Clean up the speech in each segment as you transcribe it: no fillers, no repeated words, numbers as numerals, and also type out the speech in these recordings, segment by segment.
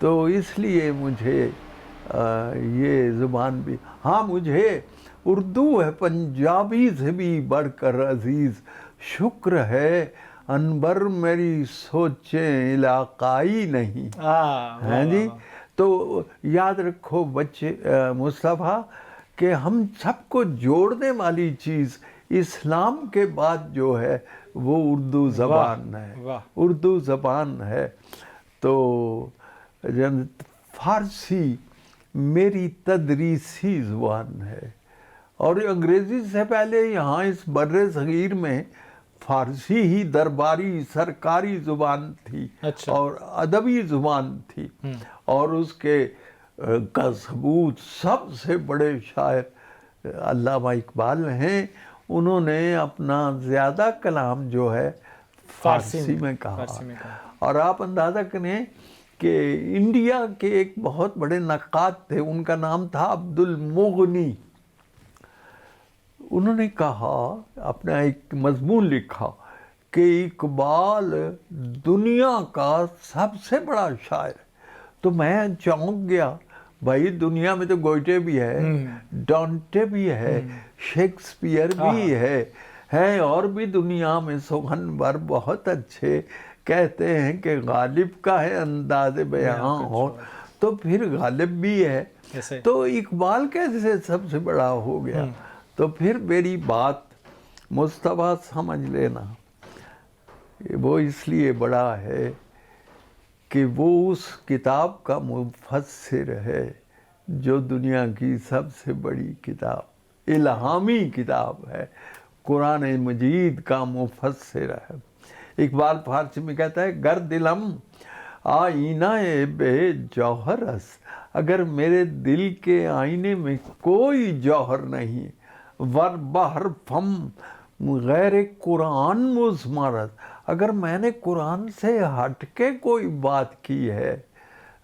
تو اس لیے مجھے یہ زبان بھی، ہاں مجھے اردو ہے پنجابی سے بھی بڑھ کر عزیز، شکر ہے انبر میری سوچیں علاقائی نہیں. ہاں جی. تو یاد رکھو بچے مصطفیٰ کہ ہم سب کو جوڑنے والی چیز اسلام کے بعد جو ہے وہ اردو زبان ہے. اردو زبان ہے. تو فارسی میری تدریسی زبان ہے، اور انگریزی سے پہلے یہاں اس بر صغیر میں فارسی ہی درباری سرکاری زبان تھی اور ادبی زبان تھی. اور اس کے کا ثبوت سب سے بڑے شاعر علامہ اقبال ہیں. انہوں نے اپنا زیادہ کلام جو ہے فارسی میں کہا. اور آپ اندازہ کریں کہ انڈیا کے ایک بہت بڑے نقاد تھے، ان کا نام تھا عبد المغنی. انہوں نے کہا، اپنا ایک مضمون لکھا کہ اقبال دنیا کا سب سے بڑا شاعر ہے. تو میں چونک گیا، بھائی دنیا میں تو گوئٹے بھی ہے، ڈانٹے بھی ہے، شیکسپیئر بھی ہے اور بھی دنیا میں سخنور بہت اچھے. کہتے ہیں کہ غالب کا ہے انداز بیاں اور تو پھر غالب بھی ہے. تو اقبال کیسے سب سے بڑا ہو گیا؟ تو پھر میری بات مصطفیٰ سمجھ لینا، وہ اس لیے بڑا ہے کہ وہ اس کتاب کا مفسر ہے جو دنیا کی سب سے بڑی کتاب، الہامی کتاب ہے، قرآن مجید کا مفسر ہے. اقبال فارسی میں کہتا ہے، گر دلم آئینہ بے جوہر است، اگر میرے دل کے آئینے میں کوئی جوہر نہیں، ور بہر فم غیر قرآن مزمرت، اگر میں نے قرآن سے ہٹ کے کوئی بات کی ہے،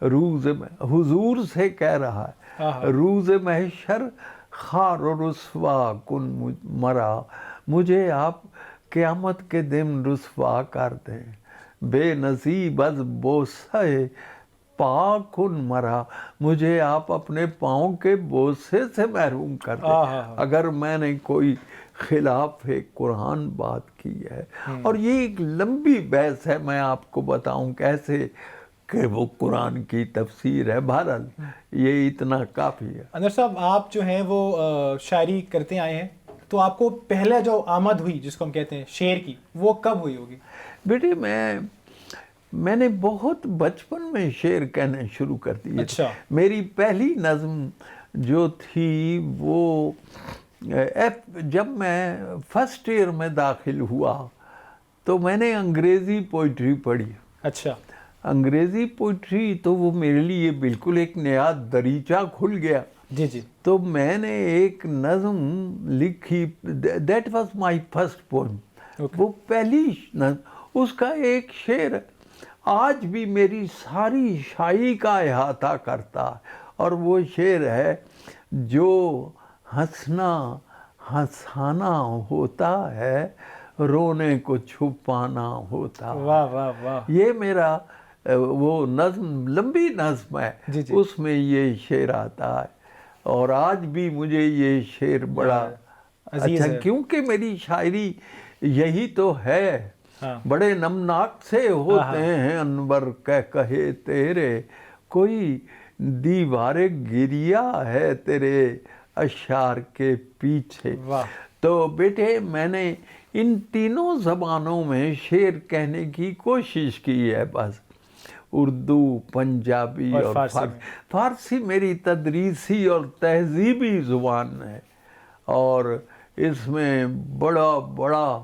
روز حضور سے کہہ رہا ہے، روز محشر خار و رسوا کن مرا، مجھے آپ قیامت کے دن رسوا کر دیں، بے نصیب از بوسہ پا کن مرا، مجھے آپ اپنے پاؤں کے بوسے سے محروم کر دیں اگر میں نے کوئی خلاف قرآن بات کی ہے. اور یہ ایک لمبی بحث ہے، میں آپ کو بتاؤں کیسے کہ وہ قرآن کی تفسیر ہے. بہرحال یہ اتنا کافی ہے. انور صاحب، آپ جو ہیں وہ شاعری کرتے آئے ہیں، تو آپ کو پہلے جو آمد ہوئی جس کو ہم کہتے ہیں شعر کی، وہ کب ہوئی ہوگی؟ بیٹے میں نے بہت بچپن میں شعر کہنے شروع کر دیے. اچھا. میری پہلی نظم جو تھی وہ جب میں فرسٹ ایئر میں داخل ہوا تو میں نے انگریزی پوئٹری پڑھی. اچھا. انگریزی پوئٹری تو وہ میرے لیے بالکل ایک نیا دریچہ کھل گیا. جی جی. تو میں نے ایک نظم لکھی، that was my first poem. وہ پہلی نظم، اس کا ایک شعر آج بھی میری ساری شاعری کا احاطہ کرتا ہے، اور وہ شعر ہے، جو ہنسنا ہنسانا ہوتا ہے رونے کو چھپانا ہوتا ہے. واہ واہ واہ. یہ میرا وہ نظم لمبی نظم ہے. جی جی. اس میں یہ شعر آتا ہے، اور آج بھی مجھے یہ شعر بڑا اچھا، کیونکہ میری شاعری یہی تو ہے. بڑے نمناک سے ہوتے ہیں انور کہے تیرے، کوئی دیوار گریا ہے تیرے اشعار کے پیچھے. تو بیٹے میں نے ان تینوں زبانوں میں شعر کہنے کی کوشش کی ہے. بس اردو، پنجابی اور فارسی میری تدریسی اور تہذیبی زبان ہے، اور اس میں بڑا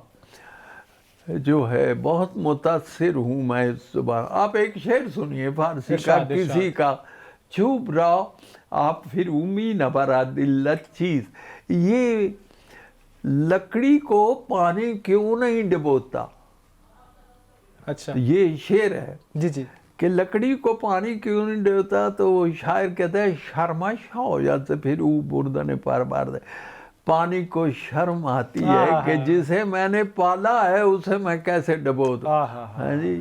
جو ہے بہت متاثر ہوں میں اس زبان. آپ ایک شعر سنیے فارسی کا، کسی کا چوب رہو آپ پھر امی نہ برا دل چیز، یہ لکڑی کو پانی کیوں نہیں ڈبوتا. اچھا. یہ شعر ہے. جی جی. کہ لکڑی کو پانی کیوں نہیں ڈبوتا، تو وہ شاعر کہتا ہے شرمش ہو جاتے پھر او بردن پر بار دے. پانی کو شرم آتی ہے کہ جسے میں نے پالا ہے اسے میں کیسے ڈبو دوں. ہاں جی.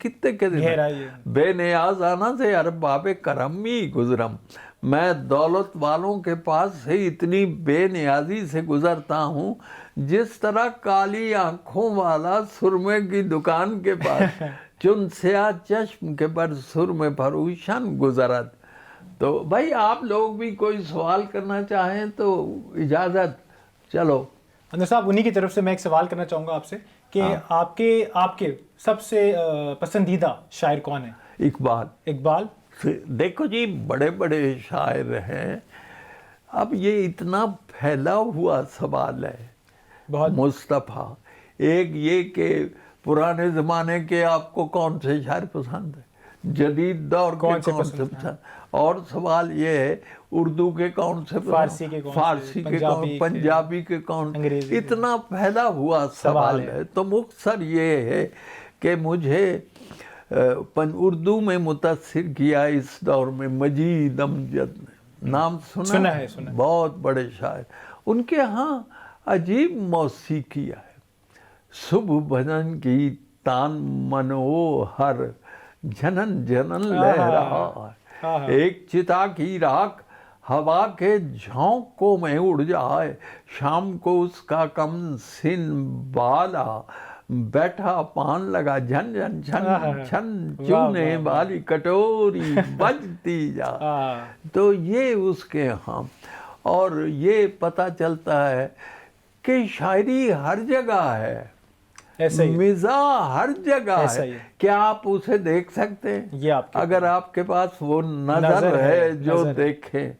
کتنے کے دن گہرائی ہے۔ بے نیاز آنا سے ارباب کرمی گزرم، میں دولت والوں کے پاس سے اتنی بے نیازی سے گزرتا ہوں جس طرح کالی آنکھوں والا سرمے کی دکان کے پاس چن سیاہ چشم کے پر سرمے پروشن گزرت۔ تو بھائی آپ لوگ بھی کوئی سوال کرنا چاہیں تو اجازت، چلو۔ انور صاحب انہی کی طرف سے میں ایک سوال کرنا چاہوں گا آپ سے کہ آپ کے سب سے پسندیدہ شاعر کون ہیں؟ اقبال۔ اقبال؟ دیکھو جی بڑے بڑے شاعر ہیں، اب یہ اتنا پھیلا ہوا سوال ہے بہت۔ مصطفیٰ، ایک یہ کہ پرانے زمانے کے آپ کو کون سے شاعر پسند ہیں، جدید دور کے کون سے پسند، اور سوال یہ ہے اردو کے کون سے پسند، فارسی کے کون، فارسی کے کون، پنجابی کے کون، اتنا پھیلا ہوا سوال ہے۔ تو مختصر یہ ہے کہ مجھے اردو میں متاثر کیا اس دور میں مجید امجد نے، نام سنا ہے، بہت بڑے شاعر، ان کے ہاں عجیب موسیقی ہے، صبح بھجن کی تان منوہر جنن جنن لہرا ہے، ایک چتا کی راکھ ہوا کے جھونکوں میں اڑ جائے، شام کو اس کا کم سن بالا بیٹھا پان لگا جھن جھن چھن چھن چونے والی کٹوری بجتی جا۔ تو یہ اس کے ہاں، اور یہ پتہ چلتا ہے کہ شاعری ہر جگہ ہے، مزاح ہر جگہ ہے، کیا آپ اسے دیکھ سکتے ہیں؟ اگر آپ کے پاس وہ نظر ہے جو دیکھیں۔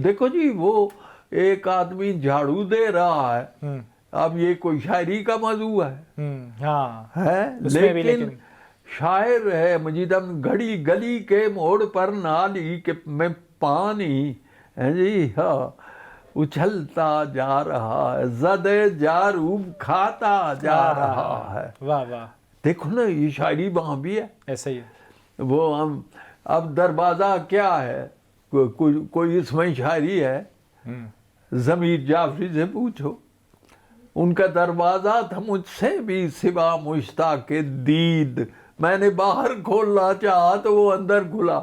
دیکھو جی وہ ایک آدمی جھاڑو دے رہا ہے، اب یہ کوئی شاعری کا موضوع ہے، لیکن شاعر ہے مجیدم گھڑی گلی کے موڑ پر نالی کے میں پانی جی ہاں اچھلتا جا رہا ہے، زدے جاروب کھاتا جا رہا ہے۔ واہ واہ، دیکھو نا یہ شاعری وہاں بھی ہے، ایسا ہی ہے۔ وہ ہم اب دروازہ کیا ہے، کوئی اس میں شاعری ہے؟ ضمیر جعفری سے پوچھو، ان کا دروازہ تھا مجھ سے بھی سوا مشتاق دید، میں نے باہر کھولنا چاہا تو وہ اندر کھلا،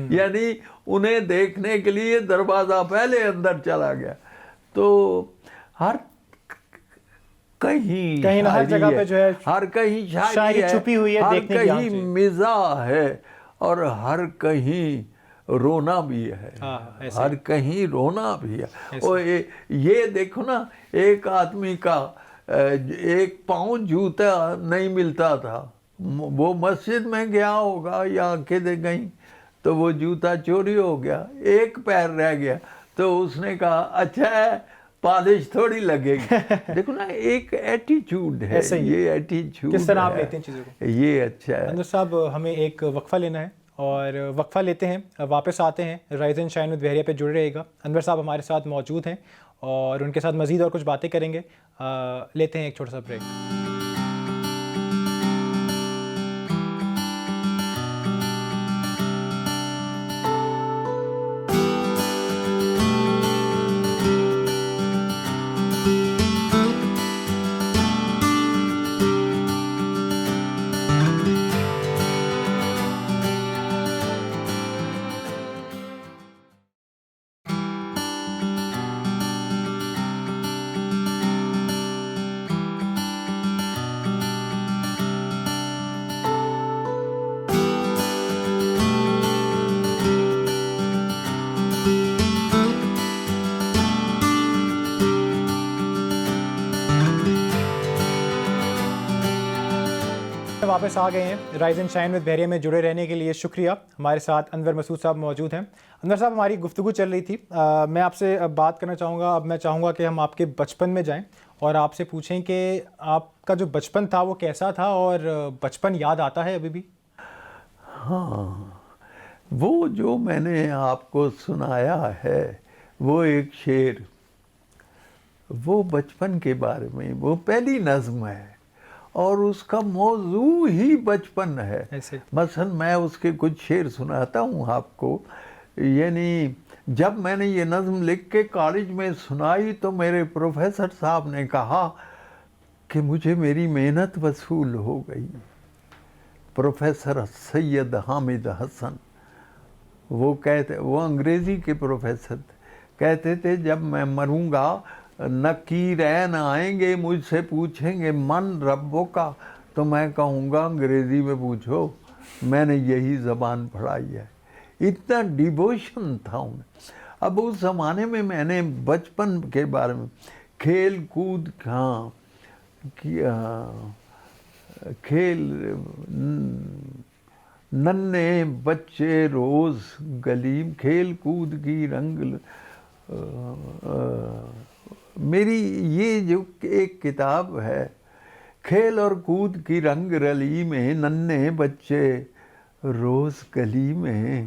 یعنی انہیں دیکھنے کے لیے دروازہ پہلے اندر چلا گیا۔ تو ہر کہیں ہر جگہ پہ جو ہے ہر کہیں شاعری چھپی ہوئی ہے، ہر کہیں مزاح ہے، اور ہر کہیں رونا بھی ہے، ہر کہیں رونا بھی ہے۔ اور یہ دیکھو نا ایک آدمی کا ایک پاؤں جوتا نہیں ملتا تھا، وہ مسجد میں گیا ہوگا یا آنکھیں گئیں تو وہ جوتا چوری ہو گیا، ایک پیر رہ گیا، تو اس نے کہا اچھا ہے پالش تھوڑی لگے گی۔ دیکھو نا ایک ایٹیچیوڈ ہے، یہ ایٹیچیوڈ کس طرح آپ لیتے ہیں چیزوں کو، یہ اچھا ہے۔ انور صاحب ہمیں ایک وقفہ لینا ہے، اور وقفہ لیتے ہیں، واپس آتے ہیں، رائز اینڈ شائن ود بحریہ پہ جڑے رہے گا۔ انور صاحب ہمارے ساتھ موجود ہیں اور ان کے ساتھ مزید اور کچھ باتیں کریں گے۔ لیتے ہیں ایک چھوٹا سا بریک۔ واپس آ گئے ہیں رائز اینڈ شائن ود بحریہ میں جڑے رہنے کے لیے شکریہ۔ ہمارے ساتھ انور مسعود صاحب موجود ہیں۔ انور صاحب ہماری گفتگو چل رہی تھی، میں آپ سے بات کرنا چاہوں گا، اب میں چاہوں گا کہ ہم آپ کے بچپن میں جائیں اور آپ سے پوچھیں کہ آپ کا جو بچپن تھا وہ کیسا تھا، اور بچپن یاد آتا ہے ابھی بھی؟ ہاں، وہ جو میں نے آپ کو سنایا ہے وہ ایک شعر، وہ بچپن کے بارے میں، وہ پہلی نظم ہے اور اس کا موضوع ہی بچپن ہے۔ مثلا میں اس کے کچھ شعر سناتا ہوں آپ کو، یعنی جب میں نے یہ نظم لکھ کے کالج میں سنائی تو میرے پروفیسر صاحب نے کہا کہ مجھے میری محنت وصول ہو گئی. پروفیسر سید حامد حسن وہ انگریزی کے پروفیسر تھے, کہتے تھے جب میں مروں گا نکیرین آئیں گے مجھ سے پوچھیں گے من ربوں کا, تو میں کہوں گا انگریزی میں پوچھو, میں نے یہی زبان پڑھائی ہے. اتنا ڈیووشن تھا انہیں. اب اس زمانے میں نے بچپن کے بارے میں کھیل کود کھیل ننھے بچے روز گلیم کھیل کود کی رنگ میری یہ جو ایک کتاب ہے کھیل اور کود کی رنگ رلی میں ننھے بچے روز گلی میں,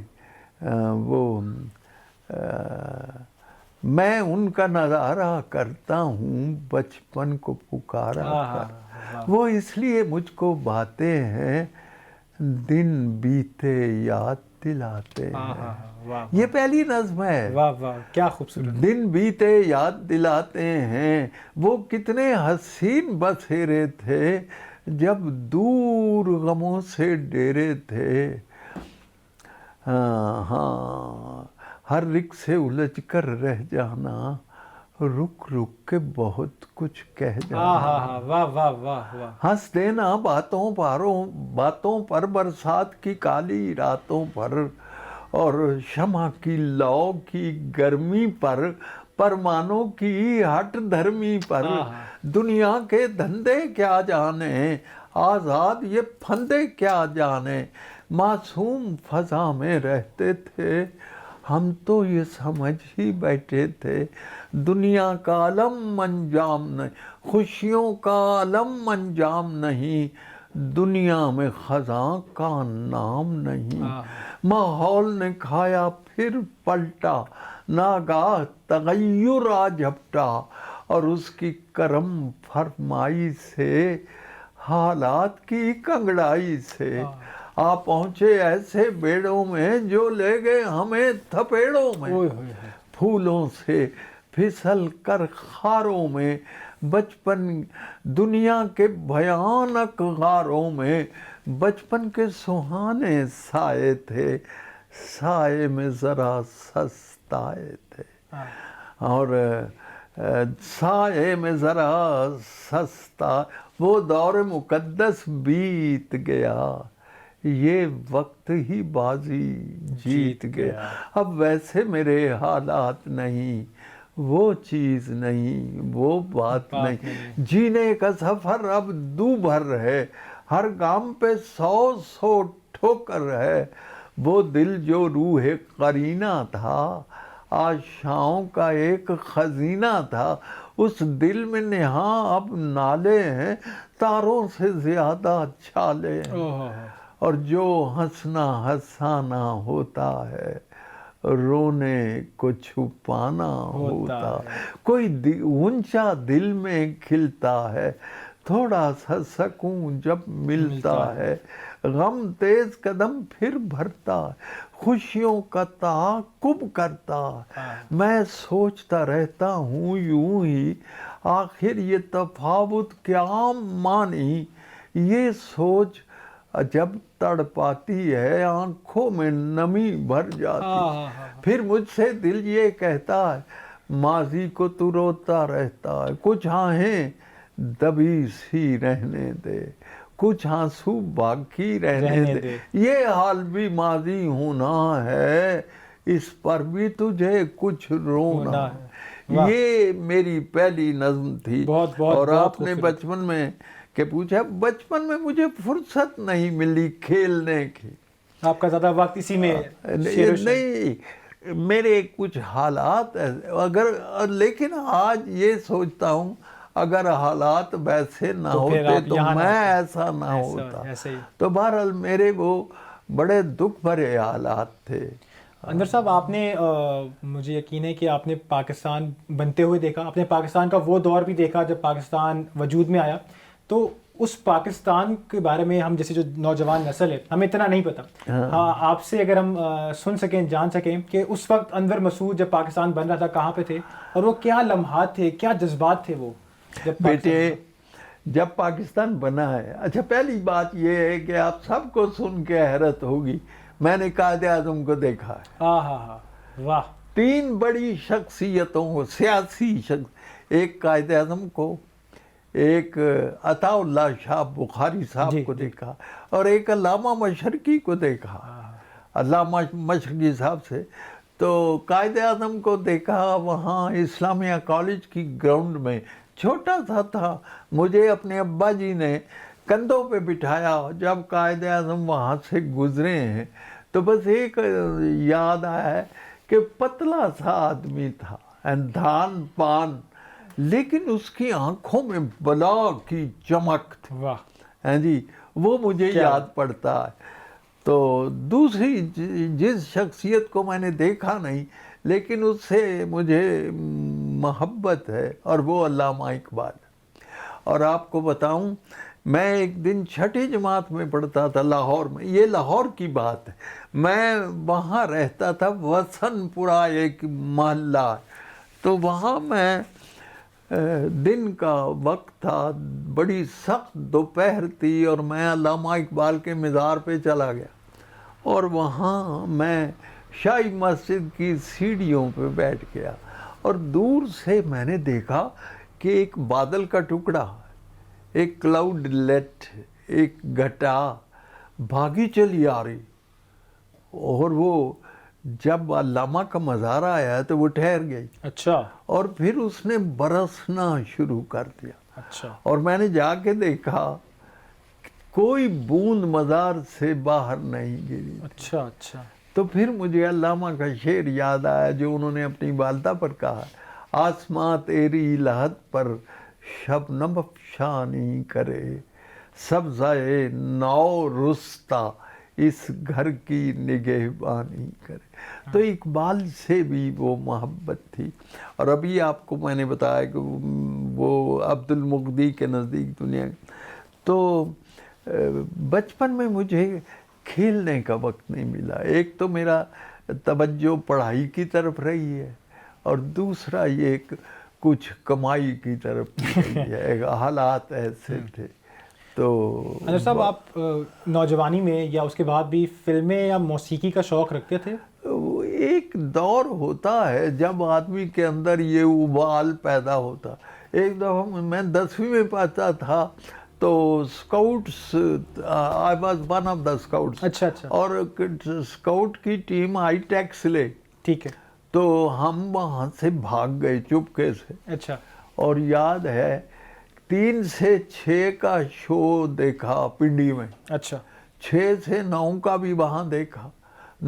وہ میں ان کا نظارہ کرتا ہوں بچپن کو پکارا کر, وہ اس لیے مجھ کو باتیں ہیں دن بیتے یاد دلاتے ہیں. یہ پہلی نظم ہے. واہ واہ کیا خوبصورت. دن بیتے یاد دلاتے ہیں, وہ کتنے حسین بسیرے تھے جب دور غموں سے ڈیرے تھے. ہاں ہر رک سے الجھ کر رہ جانا, رک رک کے بہت کچھ کہہ جانا. واہ واہ واہ واہ. ہنس دینا باتوں پر برسات کی کالی راتوں پر, اور شمع کی لو کی گرمی پر, پرمانوں کی ہٹ دھرمی پر. دنیا کے دھندے کیا جانے, آزاد یہ پھندے کیا جانے, معصوم فضا میں رہتے تھے ہم تو یہ سمجھ ہی بیٹھے تھے دنیا کا عالم انجام نہیں, خوشیوں کا عالم انجام نہیں, دنیا میں خزاں کا نام نہیں. ماحول نے کھایا پھر پلٹا, ناگاہ تغیر آ جھپٹا, اور اس کی کرم فرمائی سے حالات کی کنگڑائی سے آ پہنچے ایسے بیڑوں میں جو لے گئے ہمیں تھپیڑوں میں. پھولوں سے پھسل کر خاروں میں, بچپن دنیا کے بھیانک غاروں میں, بچپن کے سہانے سائے تھے, سائے میں ذرا سستائے تھے, اور سائے میں ذرا سستا. وہ دور مقدس بیت گیا, یہ وقت ہی بازی جیت گیا. اب ویسے میرے حالات نہیں, وہ چیز نہیں, وہ بات نہیں. جینے کا سفر اب دو بھر ہے, ہر گام پہ 100 ٹھوکر ہے. وہ دل جو روح قرینہ تھا, آشاؤں کا ایک خزینہ تھا, اس دل میں نہاں اب نالے ہیں, تاروں سے زیادہ چھالے ہیں. اور جو ہنسنا ہنسانا ہوتا ہے, رونے کو چھپانا ہوتا ہے. کوئی اونچا دل میں کھلتا ہے, تھوڑا سا سکون جب ملتا ہے, غم تیز قدم پھر بھرتا ہے, خوشیوں کا تعاقب کرتا ہے. میں سوچتا رہتا ہوں یوں ہی, آخر یہ تفاوت کیا مانی. یہ سوچ جب تڑ پاتی ہے آنکھوں میں نمی بھر جاتی. پھر مجھ سے دل یہ کہتا ہے ماضی کو تو روتا رہتا ہے, کچھ آہیں دبی سی رہنے دے, کچھ آنسو باقی رہنے دے. یہ حال بھی ماضی ہونا ہے, اس پر بھی تجھے کچھ رونا ہے. یہ میری پہلی نظم تھی. اور آپ نے بچپن میں کہ پوچھا, بچپن میں مجھے فرصت نہیں ملی کھیلنے کی. آپ کا زیادہ وقت اسی میں نہیں, میرے کچھ حالات لیکن آج یہ سوچتا ہوں اگر حالات ویسے نہ ہوتے تو میں ایسا نہ ہوتا. تو بہرحال میرے وہ بڑے دکھ بھرے حالات تھے. انور صاحب, آپ نے مجھے یقین ہے کہ آپ نے پاکستان بنتے ہوئے دیکھا, آپ نے پاکستان کا وہ دور بھی دیکھا جب پاکستان وجود میں آیا. تو اس پاکستان کے بارے میں ہم جیسے جو نوجوان نسل ہے ہمیں اتنا نہیں پتا. ہاں, آپ سے اگر ہم سن سکیں, جان سکیں کہ اس وقت انور مسعود جب پاکستان بن رہا تھا کہاں پہ تھے, اور وہ کیا لمحات تھے, کیا جذبات تھے وہ جب. بیٹے جب پاکستان بنا ہے. اچھا پہلی بات یہ ہے کہ آپ سب کو سن کے حیرت ہوگی، میں نے قائد اعظم کو دیکھا ہے. ہاں ہاں ہاں، واہ. 3 بڑی شخصیتوں، سیاسی شخص، ایک قائد اعظم کو، ایک عطا اللہ شاہ بخاری صاحب جی، کو جی. دیکھا، اور ایک علامہ مشرقی کو دیکھا. علامہ مشرقی صاحب سے تو قائد اعظم کو دیکھا وہاں اسلامیہ کالج کی گراؤنڈ میں، چھوٹا سا تھا. مجھے اپنے ابا جی نے کندھوں پہ بٹھایا. جب قائد اعظم وہاں سے گزرے ہیں تو بس ایک یاد آیا ہے کہ پتلا سا آدمی تھا، اندھان پان، لیکن اس کی آنکھوں میں بلا کی چمک تھی. واہ. ہاں جی، وہ مجھے یاد پڑتا ہے. تو دوسری جس شخصیت کو میں نے دیکھا نہیں لیکن اس سے مجھے محبت ہے، اور وہ علامہ اقبال. اور آپ کو بتاؤں، میں ایک دن 6ٹھی جماعت میں پڑھتا تھا لاہور میں، یہ لاہور کی بات ہے. میں وہاں رہتا تھا، وسن پورہ ایک محلہ، تو وہاں میں دن کا وقت تھا، بڑی سخت دوپہر تھی، اور میں علامہ اقبال کے مزار پہ چلا گیا، اور وہاں میں شاہی مسجد کی سیڑھیوں پہ بیٹھ گیا، اور دور سے میں نے دیکھا کہ ایک بادل کا ٹکڑا، ایک کلاؤڈ لیٹ، ایک گھٹا بھاگی چلی آ رہی. اور وہ جب علامہ کا مزار آیا تو وہ ٹھہر گئی، اچھا اور پھر اس نے برسنا شروع کر دیا. اچھا. اور میں نے جا کے دیکھا کوئی بوند مزار سے باہر نہیں گری. اچھا اچھا. تو پھر مجھے علامہ کا شعر یاد آیا جو انہوں نے اپنی والدہ پر کہا، آسماں تیری لحد پر شبنم افشانی کرے، سبزہ نو رستا اس گھر کی نگہبانی کرے. تو اقبال سے بھی وہ محبت تھی. اور ابھی آپ کو میں نے بتایا کہ وہ عبد المقدی کے نزدیک دنیا. تو بچپن میں مجھے کھیلنے کا وقت نہیں ملا. ایک تو میرا توجہ پڑھائی کی طرف رہی ہے، اور دوسرا یہ کچھ کمائی کی طرف رہی ہے. حالات ایسے تھے. تو انور صاحب، آپ نوجوانی میں یا اس کے بعد بھی فلمیں یا موسیقی کا شوق رکھتے تھے؟ ایک دور ہوتا ہے جب آدمی کے اندر یہ ابال پیدا ہوتا. ایک دفعہ میں 10ویں میں پڑھتا تھا تو scouts, I was one of the scouts. اچھا اچھا. اور اسکاؤٹ کی ٹیم آئی ٹیکس لے، ٹھیک ہے. تو ہم وہاں سے بھاگ گئے چپکے سے. اچھا. اور یاد ہے 3 سے 6 کا شو دیکھا پنڈی میں. اچھا. 6 سے 9 کا بھی وہاں دیکھا.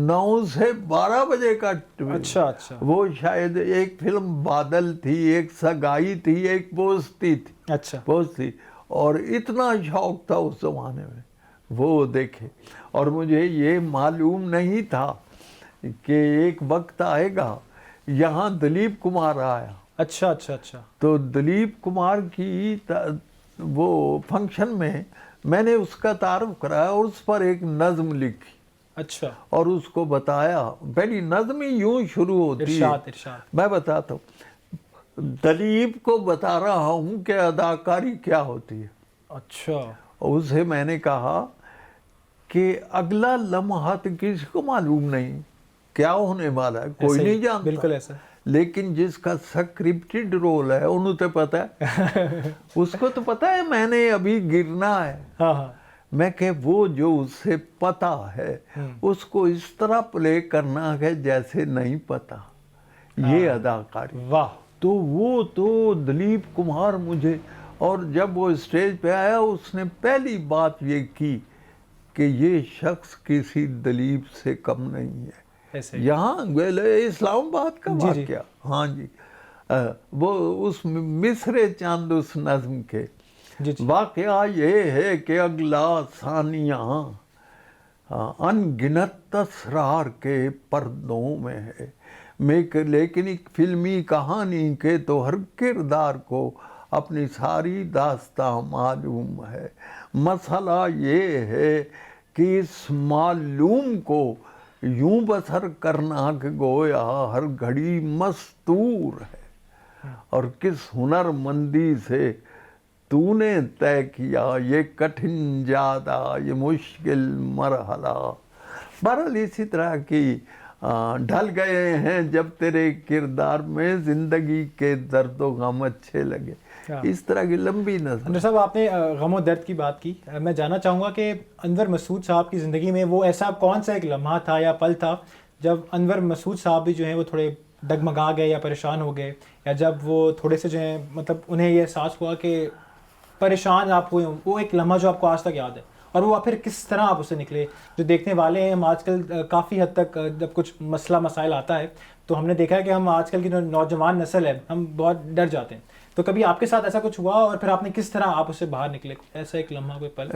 9 سے 12 بجے کا. اچھا اچھا. وہ شاید ایک فلم بادل تھی، ایک سگائی تھی، ایک پوستی تھی. اچھا. پوستی. اور اتنا شوق تھا اس زمانے میں وہ دیکھے. اور مجھے یہ معلوم نہیں تھا کہ ایک وقت آئے گا. یہاں دلیپ کمار آیا. اچھا اچھا اچھا. تو دلیپ کمار کی وہ فنکشن میں نے اس کا تعارف کرایا اور اس پر ایک نظم لکھی. اچھا. اور اس کو بتایا. پہلی نظم ہی یوں شروع ہوتی ہے. ارشاد ارشاد. میں بتاتا ہوں. دلیپ کو بتا رہا ہوں کہ اداکاری کیا ہوتی ہے. اچھا. اور اسے میں نے کہا کہ اگلا لمحہ تو کسی کو معلوم نہیں کیا ہونے والا ہے، کوئی نہیں جانتا. بالکل ایسا. لیکن جس کا سکرپٹڈ رول ہے انہوں تو پتہ ہے. اس کو تو پتہ ہے میں نے ابھی گرنا ہے. ہاں ہاں. میں کہ وہ جو اسے پتہ ہے اس کو اس طرح پلے کرنا ہے جیسے نہیں پتہ. یہ اداکاری. واہ. تو وہ تو دلیپ کمار مجھے. اور جب وہ اسٹیج پہ آیا اس نے پہلی بات یہ کی کہ یہ شخص کسی دلیپ سے کم نہیں ہے. یہاں اسلام آباد کا واقعہ. ہاں جی. وہ اس مصرے چاند اس نظم کے واقعہ یہ ہے کہ اگلا ثانیہ ان گنت اسرار کے پردوں میں ہے. لیکن ایک فلمی کہانی کے تو ہر کردار کو اپنی ساری داستاں معلوم ہے. مسئلہ یہ ہے کہ اس معلوم کو یوں بسر کرنا کہ گویا ہر گھڑی مستور ہے، اور کس ہنر مندی سے تو نے طے کیا یہ کٹھن جادا یہ مشکل مرحلہ. بہرحال اسی طرح کی ڈھل گئے ہیں جب تیرے کردار میں زندگی کے درد و غم اچھے لگے. اس طرح کی لمبی نظم. انور صاحب آپ نے غم و درد کی بات کی، میں جاننا چاہوں گا کہ انور مسعود صاحب کی زندگی میں وہ ایسا کون سا ایک لمحہ تھا یا پل تھا جب انور مسعود صاحب بھی جو ہیں وہ تھوڑے ڈگمگا گئے یا پریشان ہو گئے، یا جب وہ تھوڑے سے جو ہیں مطلب انہیں یہ احساس ہوا کہ پریشان آپ ہوئے ہوں، وہ ایک لمحہ جو آپ کو آج تک یاد ہے، اور وہ پھر کس طرح آپ اسے نکلے؟ جو دیکھنے والے ہیں ہم آج کل کافی حد تک جب کچھ مسائل آتا ہے تو ہم نے دیکھا ہے کہ ہم آج کل کی جو نوجوان نسل ہے ہم بہت ڈر جاتے ہیں. تو کبھی آپ کے ساتھ ایسا کچھ ہوا اور پھر آپ نے کس طرح آپ اسے باہر نکلے؟ ایسا ایک لمحہ کوئی پل؟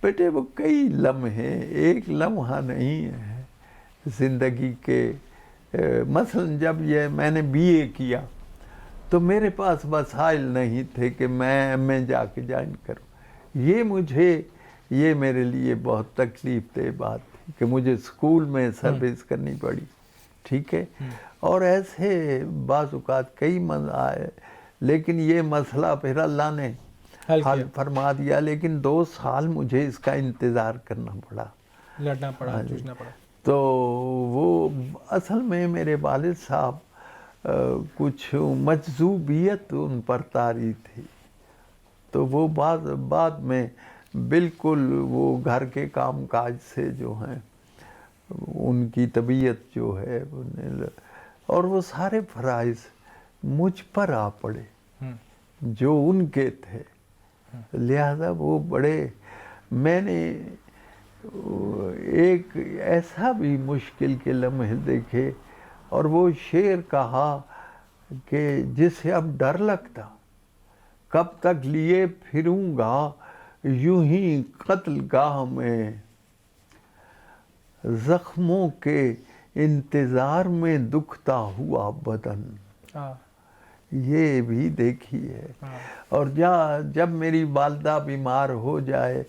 بیٹے وہ کئی لمحے، ایک لمحہ نہیں ہے زندگی کے. مثلا جب یہ میں نے بی اے کیا تو میرے پاس وسائل نہیں تھے کہ میں ایم اے جا کے جوائن کروں. یہ میرے لیے بہت تکلیف دہ بات تھی کہ مجھے اسکول میں سروس کرنی پڑی. ٹھیک ہے، اور ایسے بعض اوقات کئی آئے، لیکن یہ مسئلہ پھر اللہ نے حل فرما دیا. لیکن 2 سال مجھے اس کا انتظار کرنا پڑا، لڑنا پڑا، جوجھنا پڑا. تو وہ اصل میں میرے والد صاحب کچھ مجذوبیت ان پر طاری تھی، تو وہ بعد میں بالکل وہ گھر کے کام کاج سے جو ہیں ان کی طبیعت جو ہے اور وہ سارے فرائض مجھ پر آ پڑے جو ان کے تھے. لہذا وہ بڑے، میں نے ایک ایسا بھی مشکل کے لمحے دیکھے، اور وہ شعر کہا کہ جسے اب ڈر لگتا کب تک لیے پھروں گا یوں ہی قتل گاہ میں، زخموں کے انتظار میں دکھتا ہوا بدن. یہ بھی دیکھی ہے. اور جب میری والدہ بیمار ہو جائے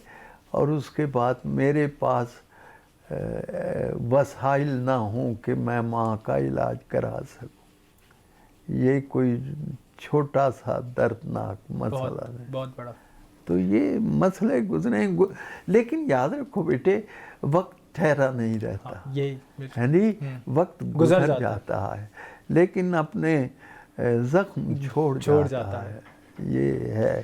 اور اس کے بعد میرے پاس وسائل نہ ہوں کہ میں ماں کا علاج کرا سکوں، یہ کوئی چھوٹا سا دردناک مسئلہ ہے، بہت بڑا. تو یہ مسئلے گزرے. لیکن یاد رکھو بیٹے، وقت ٹھہرا نہیں رہتا، یعنی وقت گزر جاتا ہے لیکن اپنے زخم چھوڑ جاتا ہے. یہ ہے.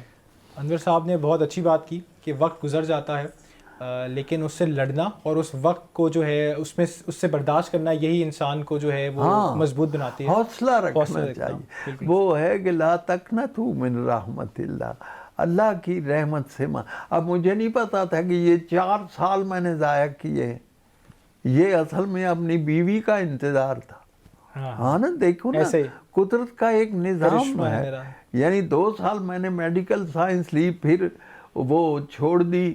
انور صاحب نے بہت اچھی بات کی کہ وقت گزر جاتا ہے، لیکن اس سے لڑنا اور اس وقت کو جو ہے اس سے برداشت کرنا، یہی انسان کو جو ہے وہ مضبوط بناتی ہے. حوصلہ رکھنا چاہیے. وہ ہے کہ لا تقنطوا من رحمت اللہ، اللہ کی رحمت سے. اب مجھے نہیں پتا تھا کہ یہ 4 سال میں نے ضائع کیے. یہ اصل میں اپنی بیوی کا انتظار تھا. ہاں نا، دیکھو نا، قدرت کا ایک نظام ہے. یعنی 2 سال میں نے میڈیکل سائنس لی، پھر وہ چھوڑ دی،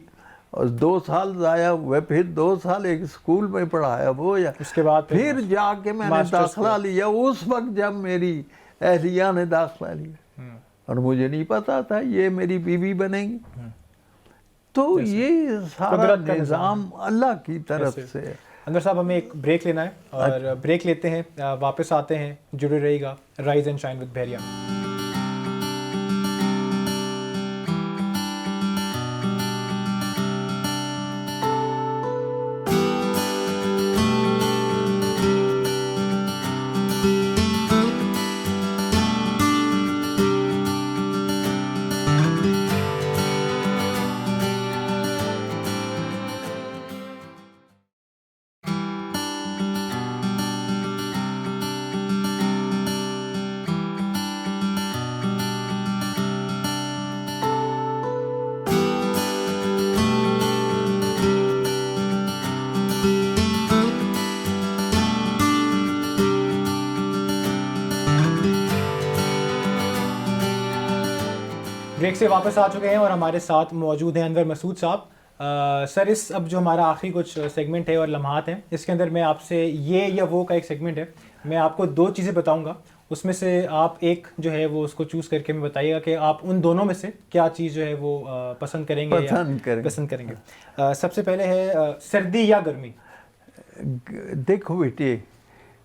اور 2 سال ضائع ہوئے. پھر 2 سال ایک اسکول میں پڑھایا وہ، یا اس کے بعد پھر جا کے میں نے داخلہ لیا اس وقت جب میری اہلیہ نے داخلہ لیا، اور مجھے نہیں پتا تھا یہ میری بیوی بنے گی. تو یہ سارا نظام اللہ کی طرف سے. انور صاحب ہمیں ایک بریک لینا ہے، اور بریک لیتے ہیں، واپس آتے ہیں. جڑے رہیے گا رائز اینڈ شائن ود بحریہ. بریک سے واپس آ چکے ہیں اور ہمارے ساتھ موجود ہیں انور مسعود صاحب. سر، اس اب جو ہمارا آخری کچھ سیگمنٹ ہے اور لمحات ہیں، اس کے اندر میں آپ سے یہ یا وہ کا ایک سیگمنٹ ہے. میں آپ کو 2 چیزیں بتاؤں گا، اس میں سے آپ ایک جو ہے وہ اس کو چوز کر کے میں بتائیے گا کہ آپ ان دونوں میں سے کیا چیز جو ہے وہ پسند کریں گے یا پسند کریں گے. سب سے پہلے ہے سردی یا گرمی. دیکھو بیٹے،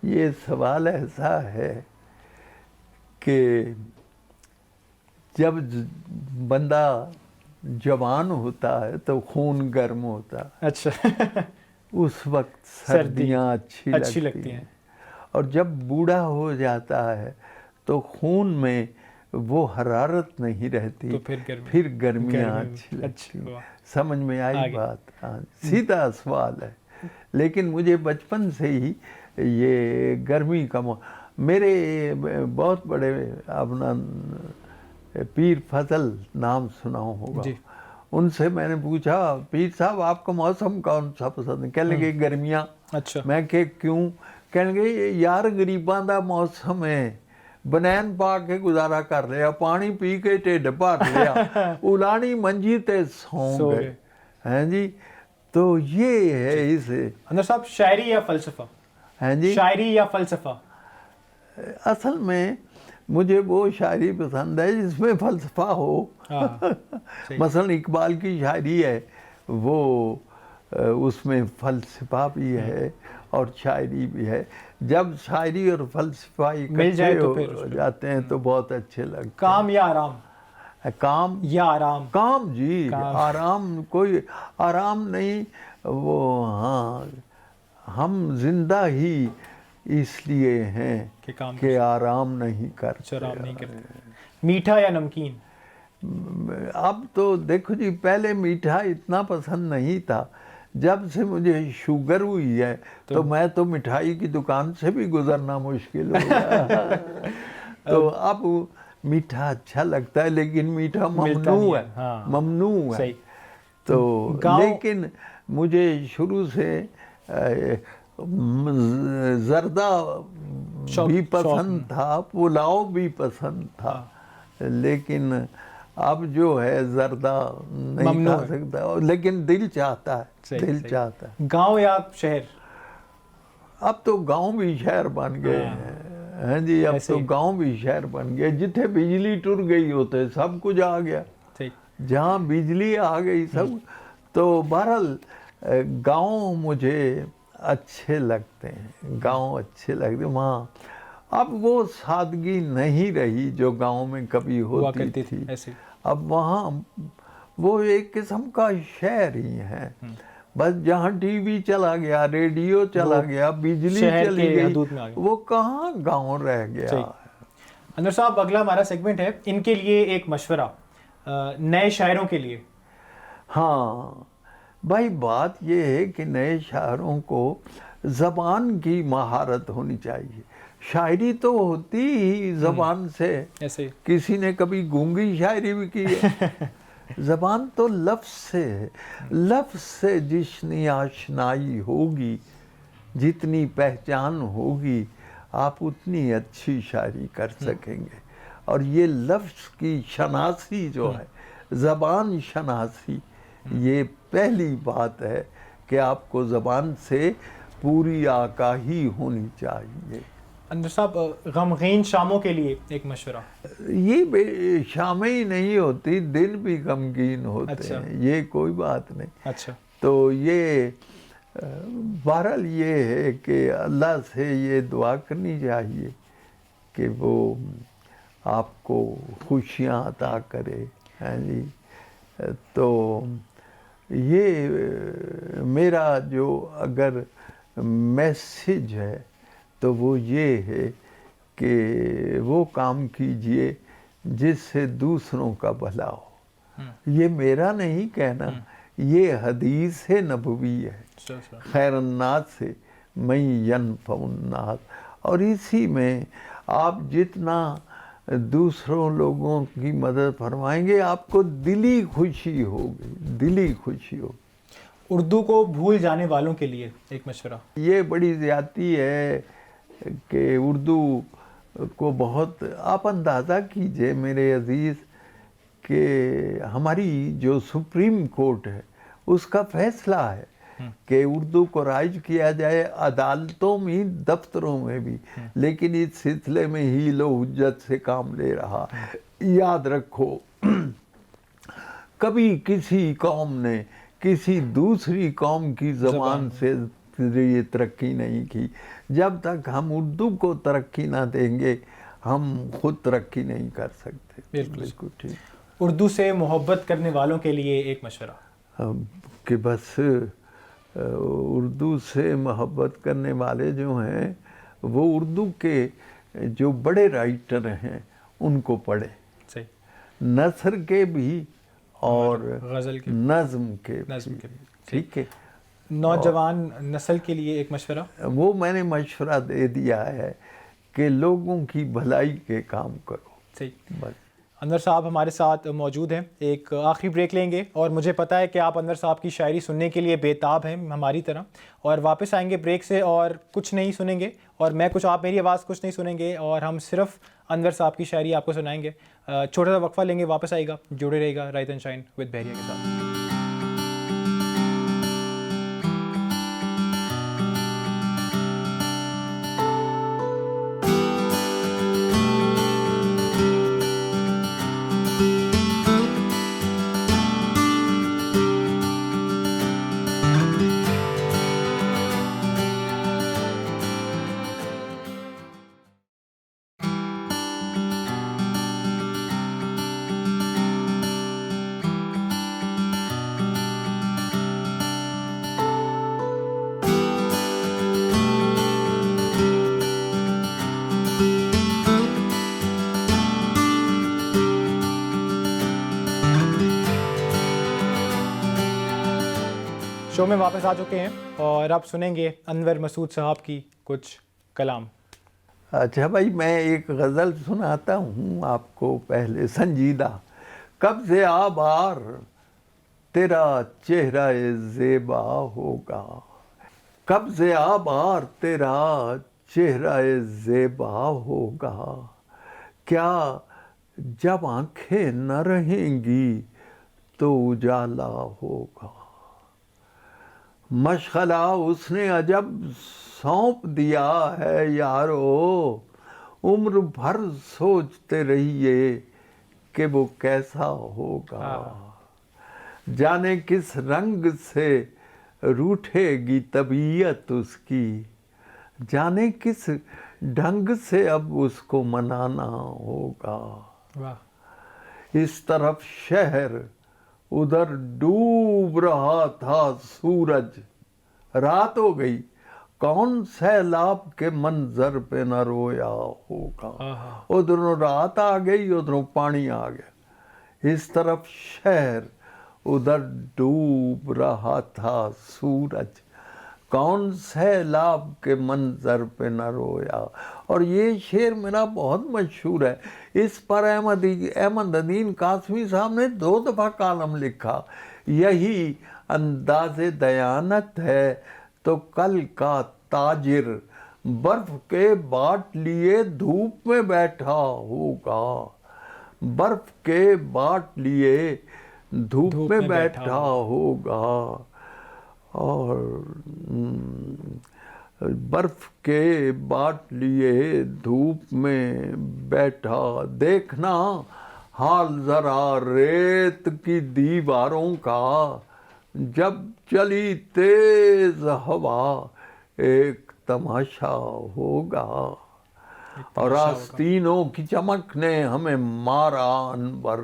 یہ سوال ایسا ہے کہ جب بندہ جوان ہوتا ہے تو خون گرم ہوتا ہے، اچھا اس وقت سردیاں اچھی لگتی ہیں، اور جب بوڑھا ہو جاتا ہے تو خون میں وہ حرارت نہیں رہتی، تو پھر گرمیاں اچھی لگتی ہیں۔ سمجھ میں آئی بات؟ ہاں، سیدھا سوال ہے، لیکن مجھے بچپن سے ہی یہ گرمی کا میرے بہت بڑے اپنا پیر فضل نام سنا ہوگا، جی، ان سے میں نے پوچھا پیر صاحب آپ کو موسم کون سا پسند ہے؟ کہنے لگے گرمیاں۔ اچھا، میں کہ کیوں؟ کہنے لگے یار غریباں دا موسم ہے، بنین پا کے گزارا کر لیا، پانی پی کے ٹھڈ بھر لیا، اولانی منجی تے سو گئے ہیں جی۔ تو یہ ہے اس انور صاحب، شاعری یا فلسفہ؟ ہیں جی، شاعری یا فلسفہ؟ اصل میں مجھے وہ شاعری پسند ہے جس میں فلسفہ ہو۔ مثلا اقبال کی شاعری ہے، وہ اس میں فلسفہ بھی ہے اور شاعری بھی ہے۔ جب شاعری اور فلسفہ اکٹھے ہو جاتے ہیں تو بہت اچھے لگتے ہیں۔ کام یا آرام؟ کام یا آرام؟ کام جی، آرام کوئی آرام نہیں، وہ ہاں ہم زندہ ہی اس لیے ہیں کہ آرام نہیں کرتے۔ میٹھا یا نمکین؟ اب تو دیکھو جی، پہلے میٹھا اتنا پسند نہیں تھا، جب سے مجھے شوگر ہوئی ہے تو میں تو مٹھائی کی دکان سے بھی گزرنا مشکل ہو گیا۔ تو اب میٹھا اچھا لگتا ہے، لیکن میٹھا ممنوع ہے، ممنوع ہے۔ تو لیکن مجھے شروع سے زردہ بھی پسند تھا، پلاؤ بھی پسند تھا، لیکن اب جو ہے زردہ نہیں کھا سکتا، لیکن دل چاہتا ہے، دل چاہتا ہے۔ گاؤں یا شہر؟ اب تو گاؤں بھی شہر بن گئے ہیں جی، اب تو گاؤں بھی شہر بن گئے، جتھے بجلی ٹر گئی ہوتے سب کچھ آ گیا، جہاں بجلی آ گئی سب۔ تو بہرحال گاؤں مجھے اچھے لگتے ہیں، گاؤں اچھے لگتے ہیں، وہاں اب وہ سادگی نہیں رہی جو گاؤں میں کبھی ہوتی تھی۔ اب وہاں وہ ایک قسم کا شہر ہی ہے، بس جہاں ٹی وی چلا گیا، ریڈیو چلا گیا، بجلی چلی گئی، وہ کہاں گاؤں رہ گیا۔ انور صاحب، اگلا ہمارا سیگمنٹ ہے ان کے لیے ایک مشورہ، نئے شاعروں کے لیے۔ ہاں بھائی، بات یہ ہے کہ نئے شاعروں کو زبان کی مہارت ہونی چاہیے۔ شاعری تو ہوتی ہی زبان سے، کسی نے کبھی گونگی شاعری بھی کی ہے؟ زبان تو لفظ سے ہے، لفظ سے جتنی آشنائی ہوگی، جتنی پہچان ہوگی، آپ اتنی اچھی شاعری کر سکیں گے۔ اور یہ لفظ کی شناسی جو ہے، زبان شناسی، یہ پہلی بات ہے کہ آپ کو زبان سے پوری آگاہی ہونی چاہیے۔ انور صاحب، غمگین شاموں کے لیے ایک مشورہ۔ یہ شامیں ہی نہیں ہوتی، دن بھی غمگین ہوتے ہیں، یہ کوئی بات نہیں۔ اچھا، تو یہ بہرحال یہ ہے کہ اللہ سے یہ دعا کرنی چاہیے کہ وہ آپ کو خوشیاں عطا کرے، ہیں جی۔ تو یہ میرا جو اگر میسج ہے تو وہ یہ ہے کہ وہ کام کیجئے جس سے دوسروں کا بھلا ہو۔ یہ میرا نہیں کہنا، یہ حدیث نبوی ہے، خیر الناس سے من ینفع الناس۔ اور اسی میں آپ جتنا دوسروں لوگوں کی مدد فرمائیں گے، آپ کو دلی خوشی ہوگی، دلی خوشی ہوگی۔ اردو کو بھول جانے والوں کے لیے ایک مشورہ۔ یہ بڑی زیادتی ہے کہ اردو کو بہت، آپ اندازہ کیجئے میرے عزیز کہ ہماری جو سپریم کورٹ ہے اس کا فیصلہ ہے کہ اردو کو رائج کیا جائے عدالتوں میں، دفتروں میں بھی، لیکن اس سلسلے میں حیل و حجت سے کام لے رہا ہے۔ یاد رکھو، کبھی کسی قوم نے کسی دوسری قوم کی زبان سے یہ ترقی نہیں کی۔ جب تک ہم اردو کو ترقی نہ دیں گے، ہم خود ترقی نہیں کر سکتے. بالکل ٹھیک. اردو سے محبت کرنے والوں کے لیے ایک مشورہ کہ بس اردو سے محبت کرنے والے جو ہیں وہ اردو کے جو بڑے رائٹر ہیں ان کو پڑھیں. صحیح. نثر کے بھی اور غزل کے نظم کے بھی. ٹھیک ہے. نوجوان نسل کے لیے ایک مشورہ وہ میں نے مشورہ دے دیا ہے کہ لوگوں کی بھلائی کے کام کرو. صحیح. بس. انور صاحب ہمارے ساتھ موجود ہیں. ایک آخری بریک لیں گے اور مجھے پتہ ہے کہ آپ انور صاحب کی شاعری سننے کے لیے بےتاب ہیں ہماری طرح, اور واپس آئیں گے بریک سے اور کچھ نہیں سنیں گے, اور میں کچھ, آپ میری آواز کچھ نہیں سنیں گے, اور ہم صرف انور صاحب کی شاعری آپ کو سنائیں گے. چھوٹا سا وقفہ لیں گے, واپس آئے گا, جڑے رہے گا رائز اینڈ شائن ود بحریہ کے ساتھ. شو میں واپس آ چکے ہیں اور اب سنیں گے انور مسعود صاحب کی کچھ کلام. اچھا بھائی, میں ایک غزل سناتا ہوں آپ کو پہلے سنجیدہ. کب سے آبار تیرا چہرہ زیبا ہوگا, کب سے آبار تیرا چہرہ زیبا ہوگا, کیا جب آنکھیں نہ رہیں گی تو اجالا ہوگا. مشغلہ اس نے عجب سونپ دیا ہے یارو, عمر بھر سوچتے رہیے کہ وہ کیسا ہوگا. جانے کس رنگ سے روٹھے گی طبیعت اس کی, جانے کس ڈھنگ سے اب اس کو منانا ہوگا. اس طرف شہر ادھر ڈوب رہا تھا سورج, رات ہو گئی کون سیلاب کے منظر پہ نہ رویا ہوگا. ادھروں رات آ گئی ادھروں پانی آ گیا. اس طرف شہر ادھر ڈوب رہا تھا سورج, کون سیلاب کے منظر پہ نہ رویا. اور یہ شعر میرا بہت مشہور ہے. اس پر احمد ندیم قاسمی صاحب نے 2 دفعہ کالم لکھا. یہی انداز دیانت ہے تو کل کا تاجر برف کے باٹ لیے دھوپ میں بیٹھا ہوگا, برف کے باٹ لیے دھوپ میں بیٹھا ہوگا. اور برف کے باٹ لیے دھوپ میں بیٹھا, دیکھنا حال ذرا ریت کی دیواروں کا, جب چلی تیز ہوا ایک تماشا ہوگا. اور آستینوں کی چمک نے ہمیں مارا انور,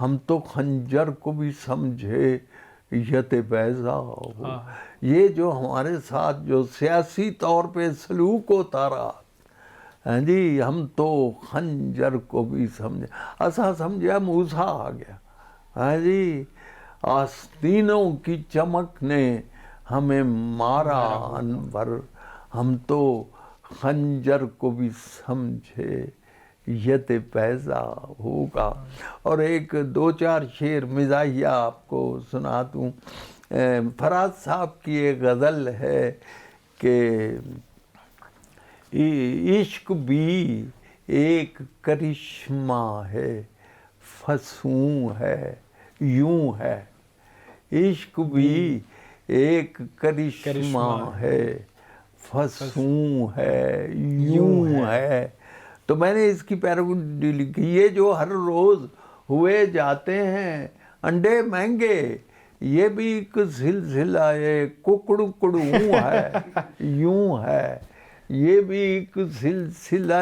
ہم تو خنجر کو بھی سمجھے یت بیضا ہو. یہ جو ہمارے ساتھ جو سیاسی طور پہ سلوک ہوتا رہا جی, ہم تو خنجر کو بھی سمجھے, ایسا سمجھا موسیٰ آ گیا جی. آستینوں کی چمک نے ہمیں مارا انور, ہم تو خنجر کو بھی سمجھے یت بیضا ہوگا. اور ایک 2-4 شعر مزاحیہ آپ کو سنا دوں. فراز صاحب کی ایک غزل ہے کہ عشق بھی ایک کرشمہ ہے فسوں ہے یوں ہے, عشق بھی ایک کرشمہ ہے فسوں ہے یوں ہے. تو میں نے اس کی پیروڈی لکھی, یہ جو ہر روز ہوئے جاتے ہیں انڈے مہنگے, یہ بھی ایک سلسلہ ککڑوں ہے یوں ہے, یہ بھی ایک سلسلہ